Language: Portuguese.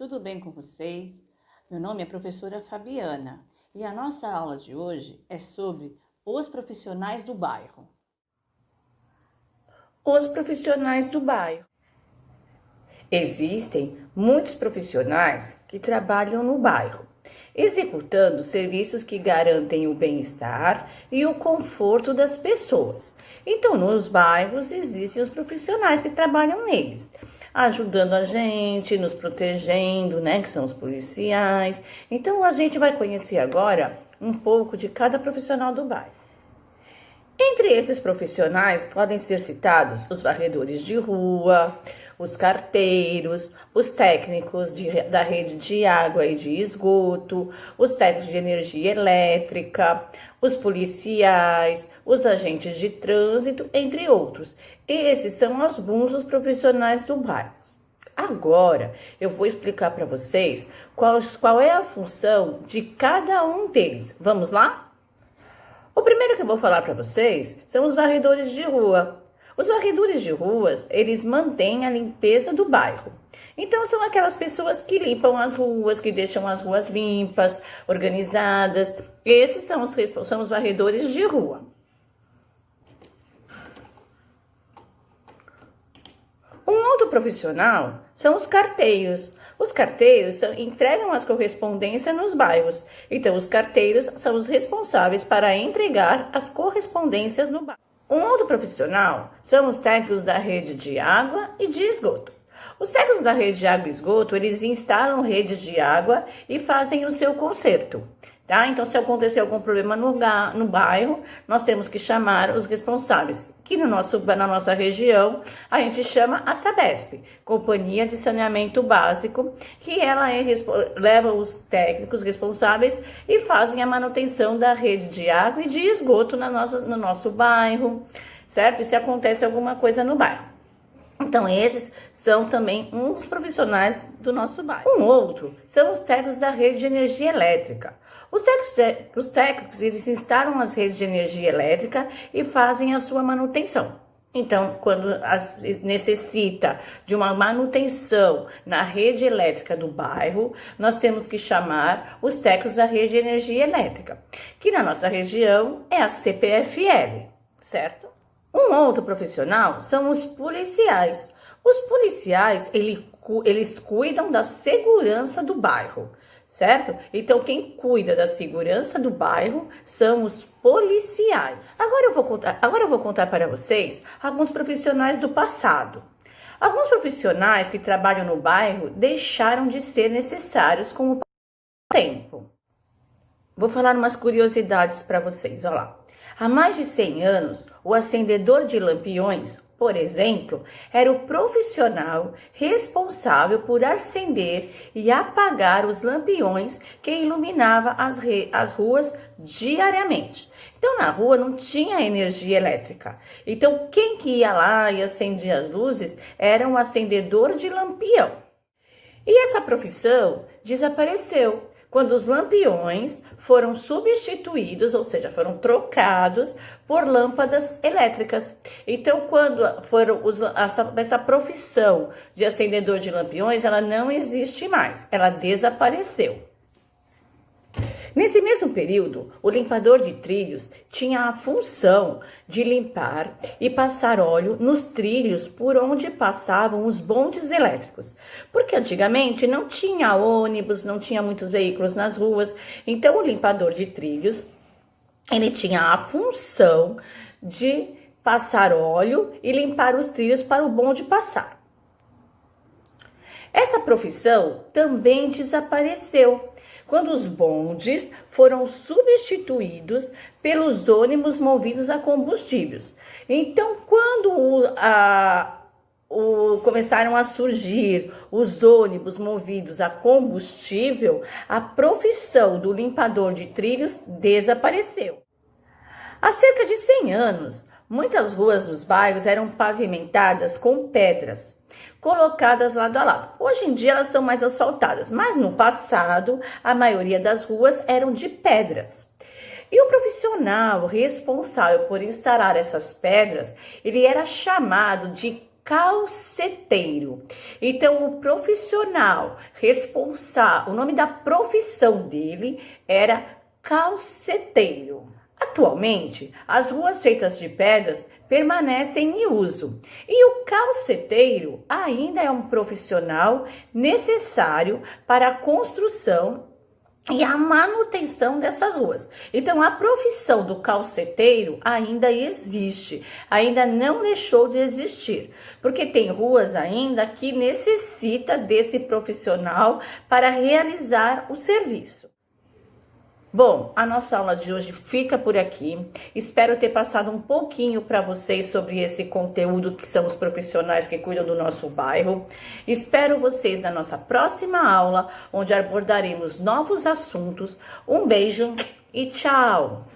tudo bem com vocês? Meu nome é professora Fabiana e a nossa aula de hoje é sobre os profissionais do bairro. Os profissionais do bairro. Existem muitos profissionais que trabalham no bairro, executando serviços que garantem o bem-estar e o conforto das pessoas. Então, nos bairros existem os profissionais que trabalham neles, ajudando a gente, nos protegendo, que são os policiais. Então, a gente vai conhecer agora um pouco de cada profissional do bairro. Entre esses profissionais podem ser citados os varredores de rua, os carteiros, os técnicos da rede de água e de esgoto, os técnicos de energia elétrica, os policiais, os agentes de trânsito, entre outros. Esses são alguns dos profissionais do bairro. Agora eu vou explicar para vocês qual é a função de cada um deles. Vamos lá? O primeiro que eu vou falar para vocês são os varredores de rua. Os varredores de ruas, eles mantêm a limpeza do bairro. Então, são aquelas pessoas que limpam as ruas, que deixam as ruas limpas, organizadas. Esses são os varredores de rua. Um outro profissional são os carteiros. Os carteiros entregam as correspondências nos bairros. Então, os carteiros são os responsáveis para entregar as correspondências no bairro. Um outro profissional são os técnicos da rede de água e de esgoto. Os técnicos da rede de água e esgoto, eles instalam redes de água e fazem o seu conserto. Tá? Então, se acontecer algum problema no bairro, nós temos que chamar os responsáveis. Que na nossa região, a gente chama a Sabesp, Companhia de Saneamento Básico, que ela leva os técnicos responsáveis e fazem a manutenção da rede de água e de esgoto no nosso bairro, certo? E se acontece alguma coisa no bairro. Então, esses são também um dos profissionais do nosso bairro. Um outro são os técnicos da rede de energia elétrica. Os técnicos, eles instalam as redes de energia elétrica e fazem a sua manutenção. Então, quando necessita de uma manutenção na rede elétrica do bairro, nós temos que chamar os técnicos da rede de energia elétrica, que na nossa região é a CPFL, certo? Um outro profissional são os policiais. Os policiais, eles cuidam da segurança do bairro, certo? Então, quem cuida da segurança do bairro são os policiais. Agora eu vou contar para vocês alguns profissionais do passado. Alguns profissionais que trabalham no bairro deixaram de ser necessários com o tempo. Vou falar umas curiosidades para vocês, olha lá. Há mais de 100 anos, o acendedor de lampiões, por exemplo, era o profissional responsável por acender e apagar os lampiões que iluminava as ruas diariamente. Então, na rua não tinha energia elétrica. Então, quem que ia lá e acendia as luzes era um acendedor de lampião. E essa profissão desapareceu quando os lampiões foram substituídos, ou seja, foram trocados por lâmpadas elétricas. Então, quando essa profissão de acendedor de lampiões, ela não existe mais, ela desapareceu. Nesse mesmo período, o limpador de trilhos tinha a função de limpar e passar óleo nos trilhos por onde passavam os bondes elétricos. Porque antigamente não tinha ônibus, não tinha muitos veículos nas ruas. Então, o limpador de trilhos, ele tinha a função de passar óleo e limpar os trilhos para o bonde passar. Essa profissão também desapareceu quando os bondes foram substituídos pelos ônibus movidos a combustíveis. Então, quando começaram a surgir os ônibus movidos a combustível, a profissão do limpador de trilhos desapareceu. Há cerca de 100 anos, muitas ruas dos bairros eram pavimentadas com pedras, colocadas lado a lado. Hoje em dia elas são mais asfaltadas, mas no passado a maioria das ruas eram de pedras. E o profissional responsável por instalar essas pedras, ele era chamado de calceteiro. Então, o profissional responsável, o nome da profissão dele era calceteiro. Atualmente, as ruas feitas de pedras permanecem em uso e o calceteiro ainda é um profissional necessário para a construção e a manutenção dessas ruas. Então, a profissão do calceteiro ainda existe, ainda não deixou de existir, porque tem ruas ainda que necessita desse profissional para realizar o serviço. Bom, a nossa aula de hoje fica por aqui. Espero ter passado um pouquinho para vocês sobre esse conteúdo que são os profissionais que cuidam do nosso bairro. Espero vocês na nossa próxima aula, onde abordaremos novos assuntos. Um beijo e tchau!